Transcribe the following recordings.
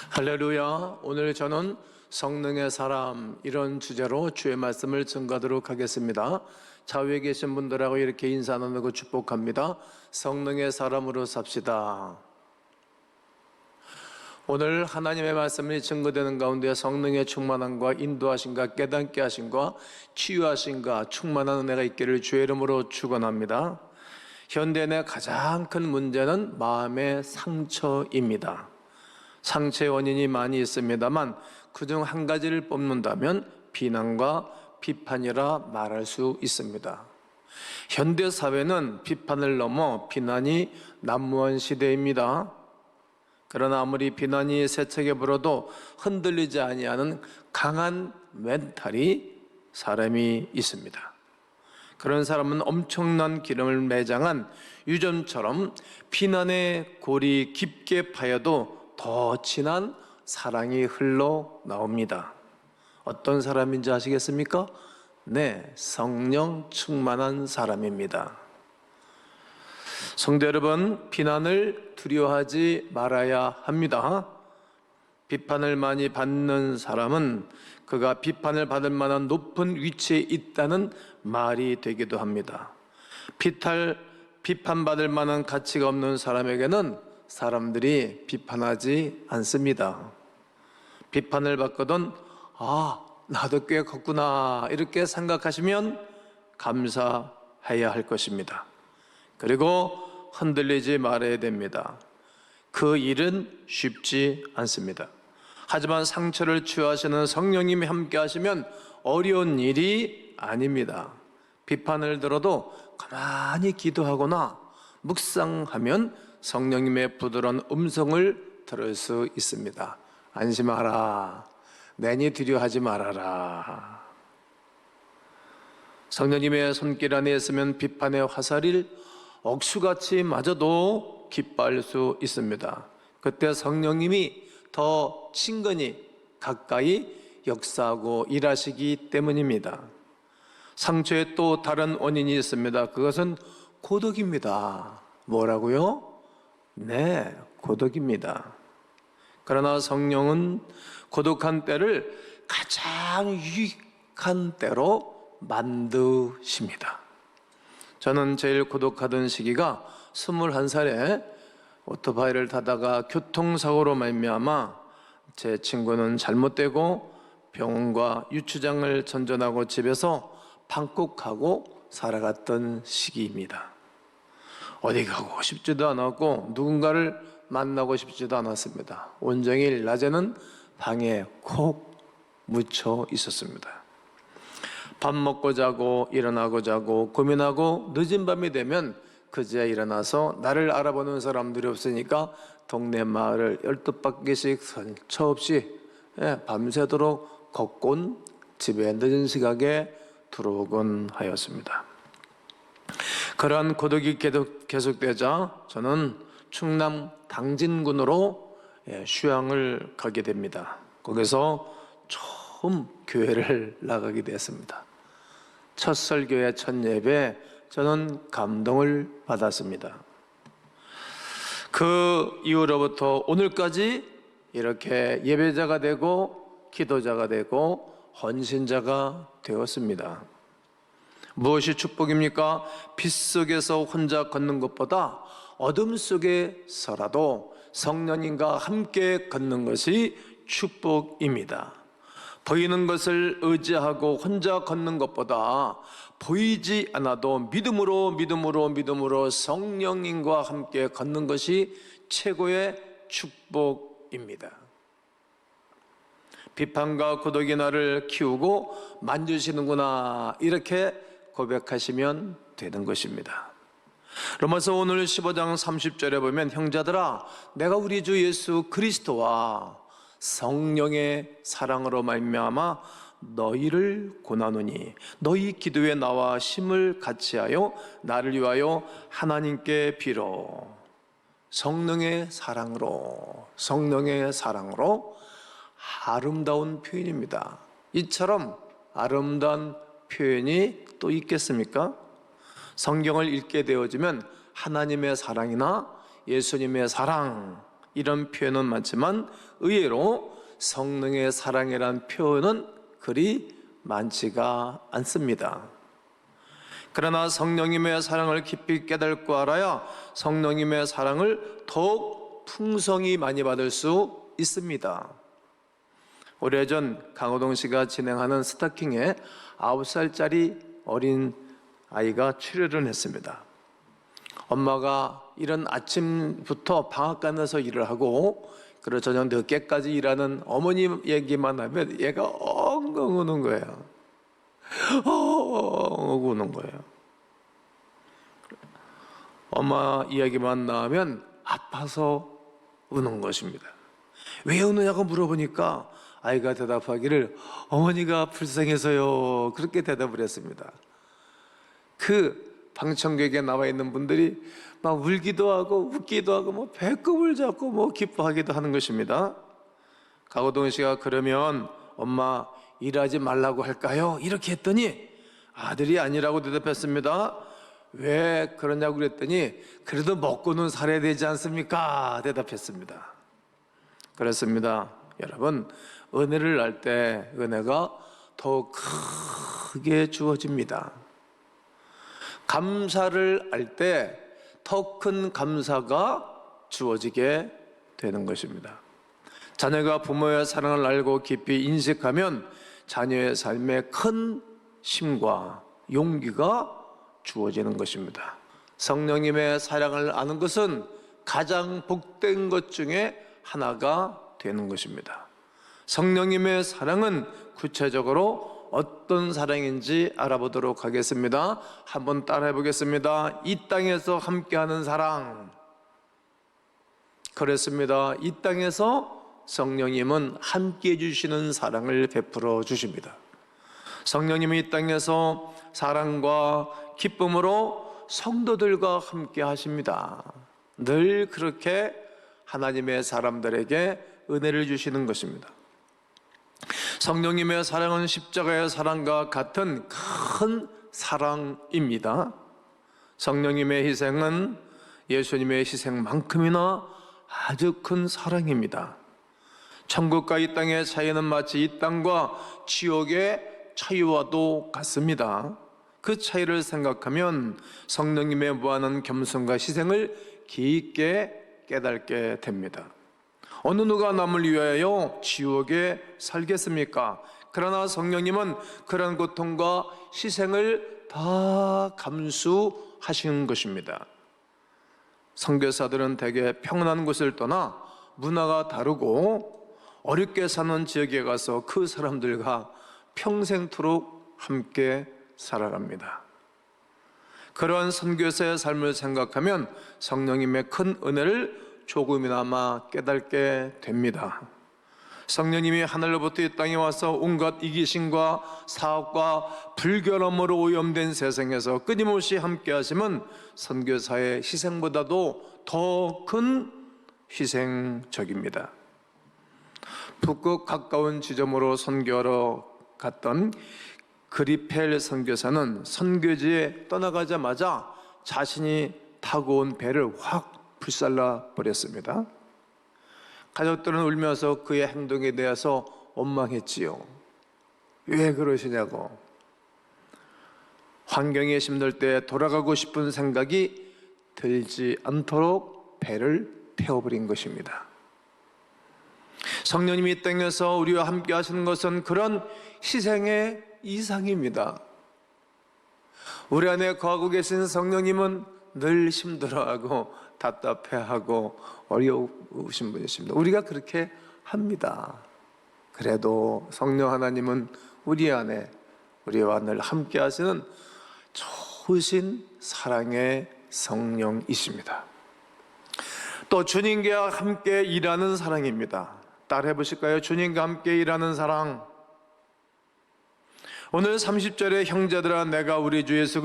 할렐루야. 오늘 저는 성령의 사람 이런 주제로 주의 말씀을 증거하도록 하겠습니다. 좌우에 계신 분들하고 이렇게 인사 나누고 축복합니다. 성령의 사람으로 삽시다. 오늘 하나님의 말씀이 증거되는 가운데 성령의 충만함과 인도하심과 깨닫게 하심과 치유하심과 충만한 은혜가 있기를 주의 이름으로 축원합니다. 현대인의 가장 큰 문제는 마음의 상처입니다. 상처의 원인이 많이 있습니다만 그중 한 가지를 뽑는다면 비난과 비판이라 말할 수 있습니다. 현대 사회는 비판을 넘어 비난이 난무한 시대입니다. 그러나 아무리 비난이 세차게 불어도 흔들리지 아니하는 강한 멘탈이 사람이 있습니다. 그런 사람은 엄청난 기름을 매장한 유점처럼 비난의 골이 깊게 파여도 더 진한 사랑이 흘러나옵니다. 어떤 사람인지 아시겠습니까? 네, 성령 충만한 사람입니다. 성도 여러분, 비난을 두려워하지 말아야 합니다. 비판을 많이 받는 사람은 그가 비판을 받을 만한 높은 위치에 있다는 말이 되기도 합니다. 비판받을 만한 가치가 없는 사람에게는 사람들이 비판하지 않습니다. 비판을 받거든 나도 꽤 컸구나 이렇게 생각하시면 감사해야 할 것입니다. 그리고 흔들리지 말아야 됩니다. 그 일은 쉽지 않습니다. 하지만 상처를 치유하시는 성령님이 함께 하시면 어려운 일이 아닙니다. 비판을 들어도 가만히 기도하거나 묵상하면 성령님의 부드러운 음성을 들을 수 있습니다. 안심하라. 내니 두려워하지 말아라. 성령님의 손길 안에 있으면 비판의 화살을 억수같이 맞아도 기뻐할 수 있습니다. 그때 성령님이 더 친근히 가까이 역사하고 일하시기 때문입니다. 상처에 또 다른 원인이 있습니다. 그것은 고독입니다. 뭐라고요? 네, 고독입니다. 그러나 성령은 고독한 때를 가장 유익한 때로 만드십니다. 저는 제일 고독하던 시기가 21살에 오토바이를 타다가 교통사고로 말미암아 제 친구는 잘못되고 병원과 유치장을 전전하고 집에서 방콕하고 살아갔던 시기입니다. 어디 가고 싶지도 않았고 누군가를 만나고 싶지도 않았습니다. 온종일 낮에는 방에 콕 묻혀 있었습니다. 밥 먹고 자고 일어나고 자고 고민하고 늦은 밤이 되면 그제야 일어나서 나를 알아보는 사람들이 없으니까 동네 마을을 12바퀴씩 선처 없이 밤새도록 걷곤 집에 늦은 시각에 들어오곤 하였습니다. 그러한 고독이 계속되자 저는 충남 당진군으로 휴양을 가게 됩니다. 거기서 처음 교회를 나가게 됐습니다. 첫 설교회 첫 예배 저는 감동을 받았습니다. 그 이후로부터 오늘까지 이렇게 예배자가 되고 기도자가 되고 헌신자가 되었습니다. 무엇이 축복입니까? 빛 속에서 혼자 걷는 것보다 어둠 속에서라도 성령님과 함께 걷는 것이 축복입니다. 보이는 것을 의지하고 혼자 걷는 것보다 보이지 않아도 믿음으로 성령님과 함께 걷는 것이 최고의 축복입니다. 비판과 고독이 나를 키우고 만드시는구나 이렇게 고백하시면 되는 것입니다. 로마서 오늘 15장 30절에 보면 형제들아 내가 우리 주 예수 그리스도와 성령의 사랑으로 말미암아 너희를 권하노니 너희 기도에 나와 힘을 같이하여 나를 위하여 하나님께 빌어. 성령의 사랑으로 아름다운 표현입니다. 이처럼 아름다운 표현이 또 있겠습니까? 성경을 읽게 되어지면 하나님의 사랑이나 예수님의 사랑 이런 표현은 많지만 의외로 성령의 사랑이라는 표현은 그리 많지가 않습니다. 그러나 성령님의 사랑을 깊이 깨닫고 알아야 성령님의 사랑을 더욱 풍성히 많이 받을 수 있습니다. 오래전 강호동 씨가 진행하는 스타킹에 9살짜리 어린 아이가 출연을 했습니다. 엄마가 이런 아침부터 방앗간에서 일을 하고 그리고 저녁 늦게까지 일하는 어머님 얘기만 하면 얘가 엉엉 우는 거예요. 엉엉 우는 거예요. 엄마 이야기만 나오면 아파서 우는 것입니다. 왜 우느냐고 물어보니까 아이가 대답하기를 어머니가 불쌍해서요, 그렇게 대답을 했습니다. 그 방청객에 나와 있는 분들이 막 울기도 하고 웃기도 하고 뭐 배꼽을 잡고 뭐 기뻐하기도 하는 것입니다. 강호동 씨가 그러면 엄마 일하지 말라고 할까요? 이렇게 했더니 아들이 아니라고 대답했습니다. 왜 그러냐고 그랬더니 그래도 먹고는 살아야 되지 않습니까? 대답했습니다. 그렇습니다. 여러분, 은혜를 알 때 은혜가 더 크게 주어집니다. 감사를 알 때 더 큰 감사가 주어지게 되는 것입니다. 자녀가 부모의 사랑을 알고 깊이 인식하면 자녀의 삶에 큰 힘과 용기가 주어지는 것입니다. 성령님의 사랑을 아는 것은 가장 복된 것 중에 하나가 되는 것입니다. 성령님의 사랑은 구체적으로 어떤 사랑인지 알아보도록 하겠습니다. 한번 따라해 보겠습니다. 이 땅에서 함께하는 사랑. 그렇습니다. 이 땅에서 성령님은 함께해 주시는 사랑을 베풀어 주십니다. 성령님이 이 땅에서 사랑과 기쁨으로 성도들과 함께 하십니다. 늘 그렇게 하나님의 사람들에게 은혜를 주시는 것입니다. 성령님의 사랑은 십자가의 사랑과 같은 큰 사랑입니다. 성령님의 희생은 예수님의 희생만큼이나 아주 큰 사랑입니다. 천국과 이 땅의 차이는 마치 이 땅과 지옥의 차이와도 같습니다. 그 차이를 생각하면 성령님의 무한한 겸손과 희생을 깊게 깨닫게 됩니다. 어느 누가 남을 위하여 지옥에 살겠습니까? 그러나 성령님은 그런 고통과 희생을 다 감수하시는 것입니다. 선교사들은 대개 평안한 곳을 떠나 문화가 다르고 어렵게 사는 지역에 가서 그 사람들과 평생토록 함께 살아갑니다. 그러한 선교사의 삶을 생각하면 성령님의 큰 은혜를 조금이나마 깨닫게 됩니다. 성령님이 하늘로부터 이 땅에 와서 온갖 이기심과 사업과 불결함으로 오염된 세상에서 끊임없이 함께 하시면 선교사의 희생보다도 더 큰 희생적입니다. 북극 가까운 지점으로 선교하러 갔던 그리펠 선교사는 선교지에 떠나가자마자 자신이 타고 온 배를 확 불살라 버렸습니다. 가족들은 울면서 그의 행동에 대해서 원망했지요. 왜 그러시냐고. 환경이 힘들 때 돌아가고 싶은 생각이 들지 않도록 배를 태워버린 것입니다. 성령님이 이 땅에서 우리와 함께 하시는 것은 그런 희생의 이상입니다. 우리 안에 거하고 계신 성령님은 늘 힘들어하고 답답해하고 어려우신 분이십니다. 우리가 그렇게 합니다. 그래도 성령 하나님은 우리 안에 우리와 늘 함께 하시는 좋으신 사랑의 성령이십니다. 또 주님과 함께 일하는 사랑입니다. 따라해 보실까요? 주님과 함께 일하는 사랑. 오늘 30절에 형제들아 내가 우리 주 예수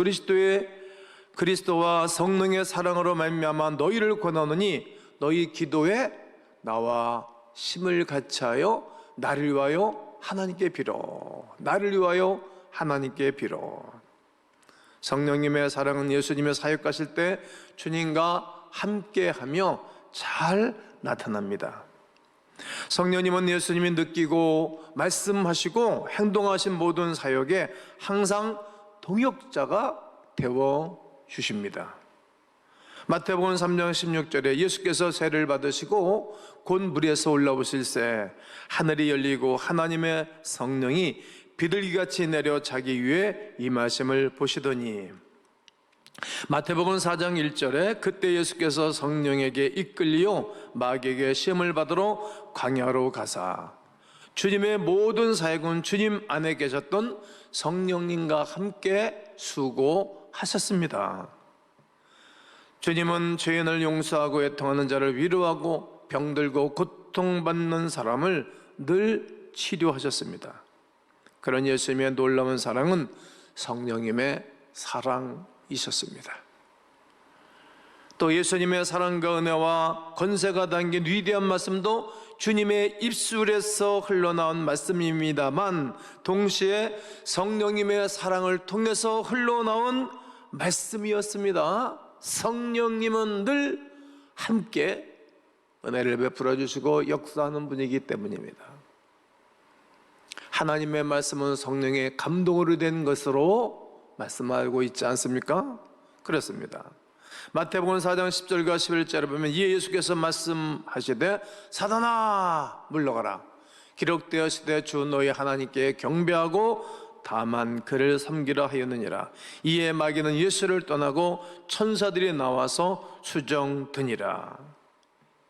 그리스도와 성령의 사랑으로 말미암아 너희를 권하노니 너희 기도에 나와 힘을 같이하여 나를 위하여 하나님께 빌어. 나를 위하여 하나님께 빌어. 성령님의 사랑은 예수님의 사역 가실 때 주님과 함께하며 잘 나타납니다. 성령님은 예수님이 느끼고 말씀하시고 행동하신 모든 사역에 항상 동역자가 되어 주십니다. 마태복음 3장 16절에 예수께서 세를 받으시고 곧 물에서 올라오실새 하늘이 열리고 하나님의 성령이 비둘기같이 내려 자기 위에 임하심을 보시더니, 마태복음 4장 1절에 그때 예수께서 성령에게 이끌리어 마귀에게 시험을 받으러 광야로 가사 주님의 모든 사역은 주님 안에 계셨던 성령님과 함께 수고하셨습니다. 주님은 죄인을 용서하고 애통하는 자를 위로하고 병들고 고통받는 사람을 늘 치료하셨습니다. 그런 예수님의 놀라운 사랑은 성령님의 사랑이셨습니다. 또 예수님의 사랑과 은혜와 권세가 담긴 위대한 말씀도 주님의 입술에서 흘러나온 말씀입니다만, 동시에 성령님의 사랑을 통해서 흘러나온 말씀이었습니다. 성령님은 늘 함께 은혜를 베풀어 주시고 역사하는 분이기 때문입니다. 하나님의 말씀은 성령의 감동으로 된 것으로 말씀하고 있지 않습니까? 그렇습니다. 마태복음 4장 10절과 11절에 보면 이에 예수께서 말씀하시되 사단아 물러가라, 기록되었으되 주 너희 하나님께 경배하고 다만 그를 섬기라 하였느니라. 이에 마귀는 예수를 떠나고 천사들이 나와서 수정드니라.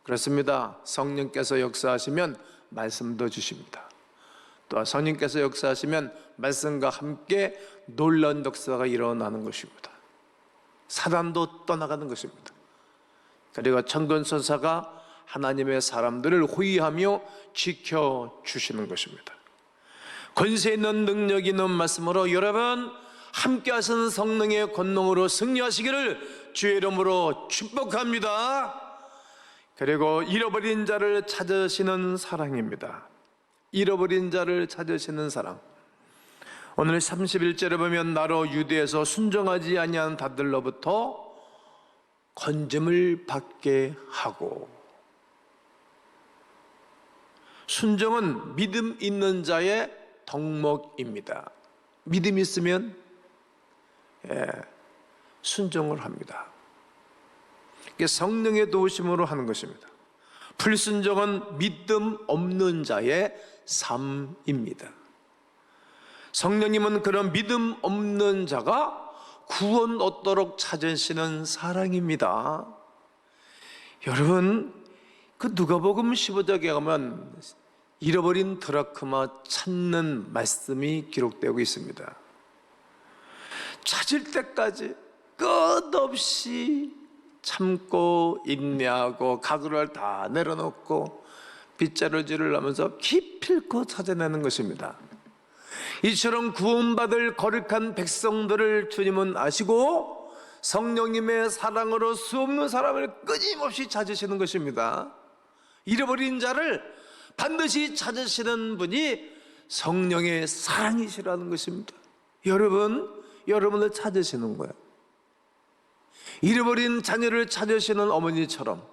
그렇습니다. 성령께서 역사하시면 말씀도 주십니다. 또 성령께서 역사하시면 말씀과 함께 놀라운 역사가 일어나는 것입니다. 사단도 떠나가는 것입니다. 그리고 천군천사가 하나님의 사람들을 호위하며 지켜주시는 것입니다. 권세 있는 능력 있는 말씀으로 여러분 함께 하시는 성령의 권능으로 승리하시기를 주의 이름으로 축복합니다. 그리고 잃어버린 자를 찾으시는 사랑입니다. 잃어버린 자를 찾으시는 사랑. 오늘 31절에 보면 나로 유대에서 순종하지 아니한 자들로부터 건짐을 받게 하고, 순종은 믿음 있는 자의 덕목입니다. 믿음이 있으면 순종을 합니다. 이게 성령의 도우심으로 하는 것입니다. 불순종은 믿음 없는 자의 삶입니다. 성령님은 그런 믿음 없는 자가 구원 얻도록 찾으시는 사랑입니다. 여러분, 그 누가복음 15장에 가면 잃어버린 드라크마 찾는 말씀이 기록되고 있습니다. 찾을 때까지 끝없이 참고 인내하고 가구를 다 내려놓고 빗자루질을 하면서 기필코 찾아내는 것입니다. 이처럼 구원받을 거룩한 백성들을 주님은 아시고 성령님의 사랑으로 수없는 사람을 끊임없이 찾으시는 것입니다. 잃어버린 자를 반드시 찾으시는 분이 성령의 사랑이시라는 것입니다. 여러분을 찾으시는 거예요. 잃어버린 자녀를 찾으시는 어머니처럼,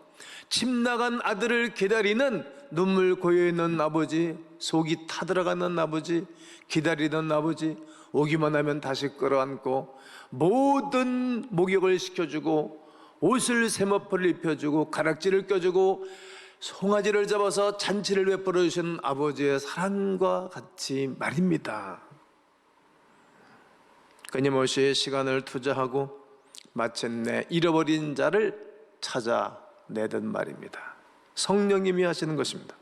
집 나간 아들을 기다리는 눈물 고여있는 아버지, 속이 타들어가는 아버지, 기다리던 아버지, 오기만 하면 다시 끌어안고 모든 목욕을 시켜주고 옷을 세마포를 입혀주고 가락지를 껴주고 송아지를 잡아서 잔치를 베풀어 주시는 아버지의 사랑과 같이 말입니다. 끊임없이 시간을 투자하고 마침내 잃어버린 자를 찾아내던 말입니다. 성령님이 하시는 것입니다.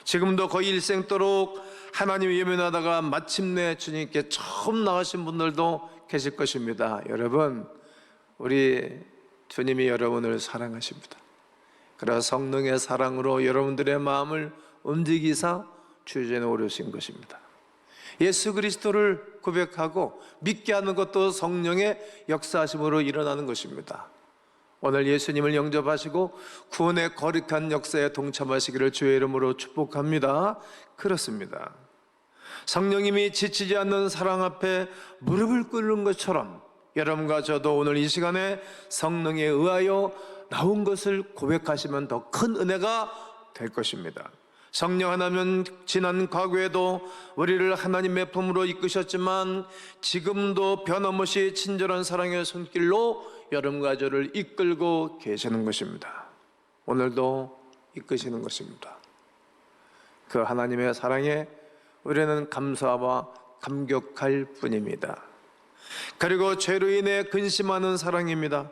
지금도 거의 일생도록 하나님을 예면하다가 마침내 주님께 처음 나가신 분들도 계실 것입니다. 여러분, 우리 주님이 여러분을 사랑하십니다. 그래서 성령의 사랑으로 여러분들의 마음을 움직이사 주전에 오르신 것입니다. 예수 그리스도를 고백하고 믿게 하는 것도 성령의 역사하심으로 일어나는 것입니다. 오늘 예수님을 영접하시고 구원의 거룩한 역사에 동참하시기를 주의 이름으로 축복합니다. 그렇습니다. 성령님이 지치지 않는 사랑 앞에 무릎을 꿇는 것처럼 여러분과 저도 오늘 이 시간에 성령에 의하여 나온 것을 고백하시면 더 큰 은혜가 될 것입니다. 성령 하나님은 지난 과거에도 우리를 하나님의 품으로 이끄셨지만 지금도 변함없이 친절한 사랑의 손길로 여러분과 저를 이끌고 계시는 것입니다. 오늘도 이끄시는 것입니다. 그 하나님의 사랑에 우리는 감사와 감격할 뿐입니다. 그리고 죄로 인해 근심하는 사랑입니다.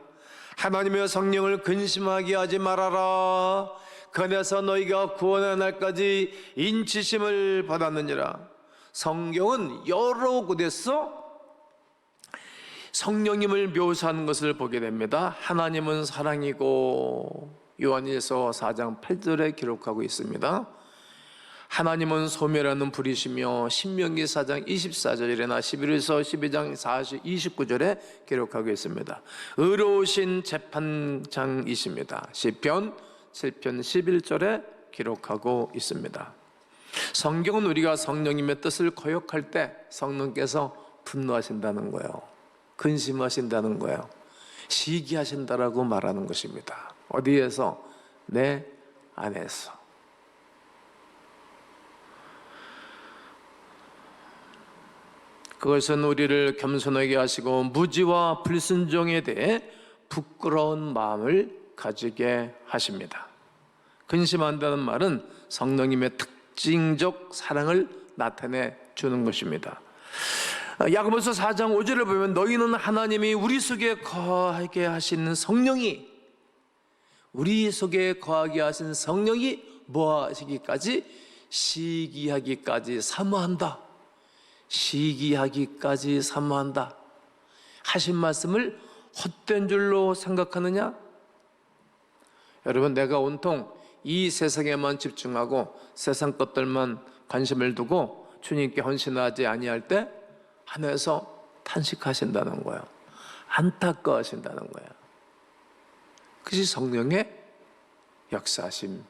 하나님의 성령을 근심하게 하지 말아라. 그네서 너희가 구원의 날까지 인치심을 받았느니라. 성경은 여러 곳에서 성령님을 묘사하는 것을 보게 됩니다. 하나님은 사랑이고, 요한일서 4장 8절에 기록하고 있습니다. 하나님은 소멸하는 불이시며, 신명기 4장 24절이나 11에서 12장 29절에 기록하고 있습니다. 의로우신 재판장이십니다. 시편 7편 11절에 기록하고 있습니다. 성경은 우리가 성령님의 뜻을 거역할 때 성령께서 분노하신다는 거예요. 근심하신다는 거예요. 시기하신다라고 말하는 것입니다. 어디에서? 내 안에서. 그것은 우리를 겸손하게 하시고 무지와 불순종에 대해 부끄러운 마음을 가지게 하십니다. 근심한다는 말은 성령님의 특징적 사랑을 나타내 주는 것입니다. 야고보서 4장 5절을 보면 너희는 하나님이 우리 속에 거하게 하시는 성령이, 우리 속에 거하게 하신 성령이 뭐 하시기까지? 시기하기까지 사모한다. 시기하기까지 사모한다 하신 말씀을 헛된 줄로 생각하느냐? 여러분, 내가 온통 이 세상에만 집중하고 세상 것들만 관심을 두고 주님께 헌신하지 아니할 때 하늘에서 탄식하신다는 거예요. 안타까워하신다는 거예요. 그것이 성령의 역사심입니다.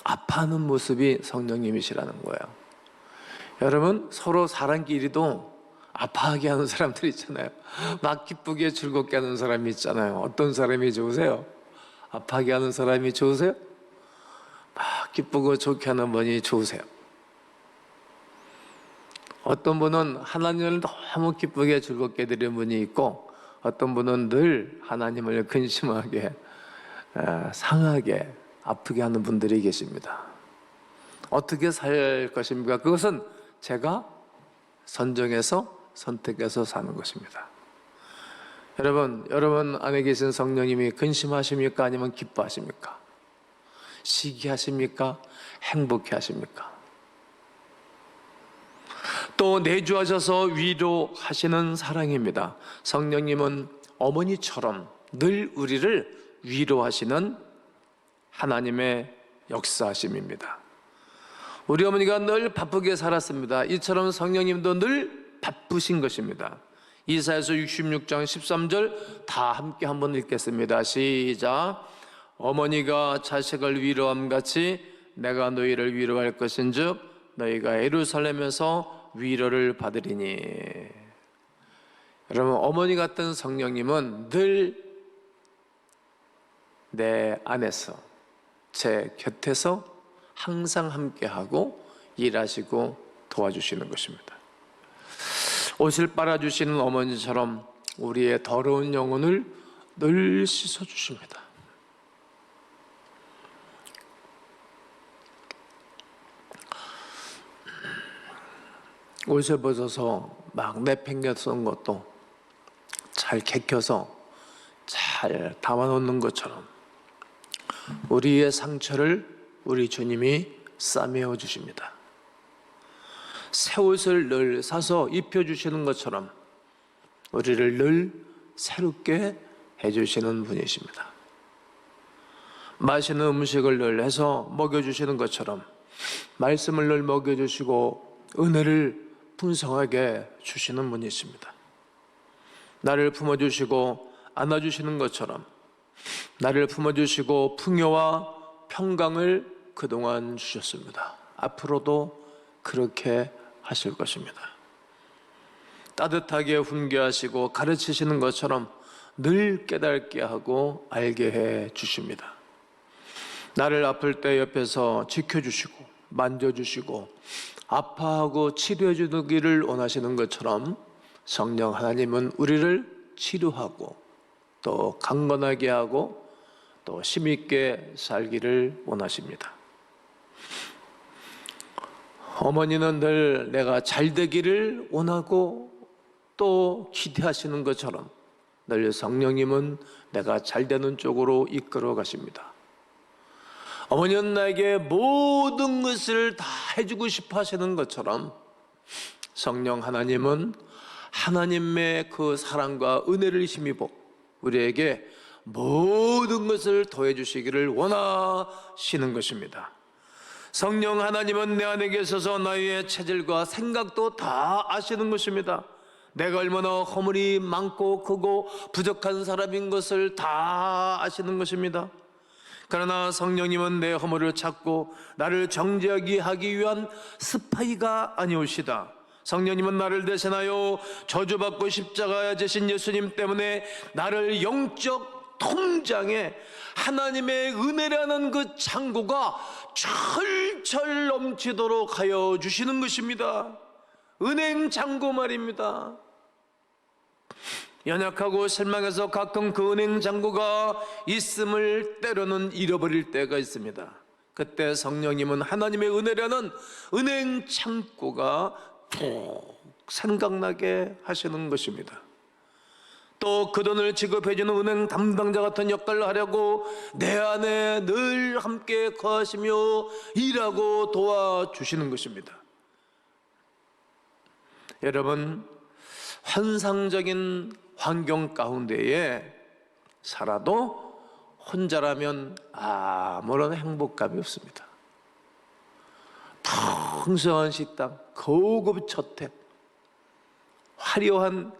아파하는 모습이 성령님이시라는 거예요. 여러분, 서로 사람끼리도 아파하게 하는 사람들 있잖아요. 막 기쁘게 즐겁게 하는 사람이 있잖아요. 어떤 사람이 좋으세요? 아파하게 하는 사람이 좋으세요? 막 기쁘고 좋게 하는 분이 좋으세요? 어떤 분은 하나님을 너무 기쁘게 즐겁게 드리는 분이 있고, 어떤 분은 늘 하나님을 근심하게, 상하게, 아프게 하는 분들이 계십니다. 어떻게 살 것입니까? 그것은 제가 선정해서 선택해서 사는 것입니다. 여러분 안에 계신 성령님이 근심하십니까? 아니면 기뻐하십니까? 시기하십니까? 행복해 하십니까? 또 내주하셔서 위로하시는 사랑입니다. 성령님은 어머니처럼 늘 우리를 위로하시는 하나님의 역사하심입니다. 우리 어머니가 늘 바쁘게 살았습니다. 이처럼 성령님도 늘 바쁘신 것입니다. 이사야서 66장 13절 다 함께 한번 읽겠습니다. 시작. 어머니가 자식을 위로함 같이 내가 너희를 위로할 것인즉 너희가 예루살렘에서 위로를 받으리니. 여러분, 어머니 같은 성령님은 늘 내 안에서, 제 곁에서 항상 함께하고 일하시고 도와주시는 것입니다. 옷을 빨아주시는 어머니처럼 우리의 더러운 영혼을 늘 씻어주십니다. 옷을 벗어서 막 내팽개쓴 것도 잘 개켜서 잘 담아놓는 것처럼 우리의 상처를 우리 주님이 싸매어 주십니다. 새 옷을 늘 사서 입혀주시는 것처럼 우리를 늘 새롭게 해주시는 분이십니다. 맛있는 음식을 늘 해서 먹여주시는 것처럼 말씀을 늘 먹여주시고 은혜를 풍성하게 주시는 분이십니다. 나를 품어주시고 안아주시는 것처럼 나를 품어주시고 풍요와 평강을 그동안 주셨습니다. 앞으로도 그렇게 하실 것입니다. 따뜻하게 훈계하시고 가르치시는 것처럼 늘 깨닫게 하고 알게 해 주십니다. 나를 아플 때 옆에서 지켜주시고 만져주시고 아파하고 치료해 주기를 원하시는 것처럼 성령 하나님은 우리를 치료하고 또 강건하게 하고 또 힘있게 살기를 원하십니다. 어머니는 늘 내가 잘 되기를 원하고 또 기대하시는 것처럼 늘 성령님은 내가 잘 되는 쪽으로 이끌어 가십니다. 어머니는 나에게 모든 것을 다 해주고 싶어 하시는 것처럼 성령 하나님은 하나님의 그 사랑과 은혜를 힘입어 우리에게 모든 것을 더해 주시기를 원하시는 것입니다. 성령 하나님은 내 안에 계셔서 나의 체질과 생각도 다 아시는 것입니다. 내가 얼마나 허물이 많고 크고 부족한 사람인 것을 다 아시는 것입니다. 그러나 성령님은 내 허물을 찾고 나를 정죄하게 하기 위한 스파이가 아니오시다. 성령님은 나를 대신하여 저주받고 십자가에 지신 예수님 때문에 나를 영적 통장에 하나님의 은혜라는 그 창고가 철철 넘치도록 하여 주시는 것입니다. 은행 창고 말입니다. 연약하고 실망해서 가끔 그 은행 창고가 있음을 때로는 잃어버릴 때가 있습니다. 그때 성령님은 하나님의 은혜라는 은행 창고가 푹 생각나게 하시는 것입니다. 또 그 돈을 지급해주는 은행 담당자 같은 역할을 하려고 내 안에 늘 함께 거하시며 일하고 도와주시는 것입니다. 여러분, 환상적인 환경 가운데에 살아도 혼자라면 아무런 행복감이 없습니다. 풍성한 식당, 고급 저택, 화려한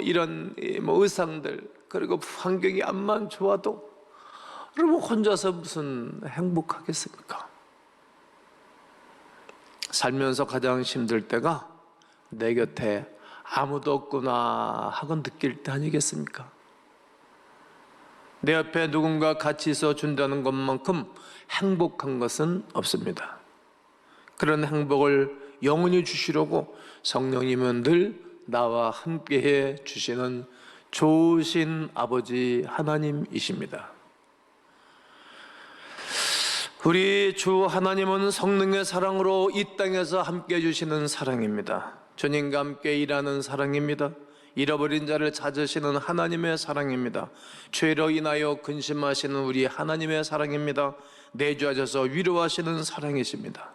이런 의상들, 그리고 환경이 암만 좋아도 여러분 혼자서 무슨 행복하겠습니까? 살면서 가장 힘들 때가 내 곁에 아무도 없구나 하고 느낄 때 아니겠습니까? 내 옆에 누군가 같이 있어 준다는 것만큼 행복한 것은 없습니다. 그런 행복을 영원히 주시려고 성령님은 늘 나와 함께해 주시는 좋으신 아버지 하나님이십니다. 우리 주 하나님은 성령의 사랑으로 이 땅에서 함께해 주시는 사랑입니다. 주님과 함께 일하는 사랑입니다. 잃어버린 자를 찾으시는 하나님의 사랑입니다. 죄로 인하여 근심하시는 우리 하나님의 사랑입니다. 내주하셔서 위로하시는 사랑이십니다.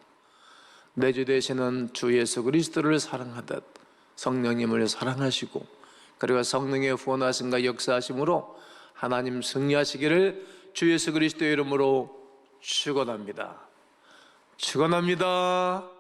내주 되시는 주 예수 그리스도를 사랑하듯 성령님을 사랑하시고 그리고 성령의 후원하심과 역사하심으로 하나님 승리하시기를 주 예수 그리스도의 이름으로 축원합니다. 축원합니다.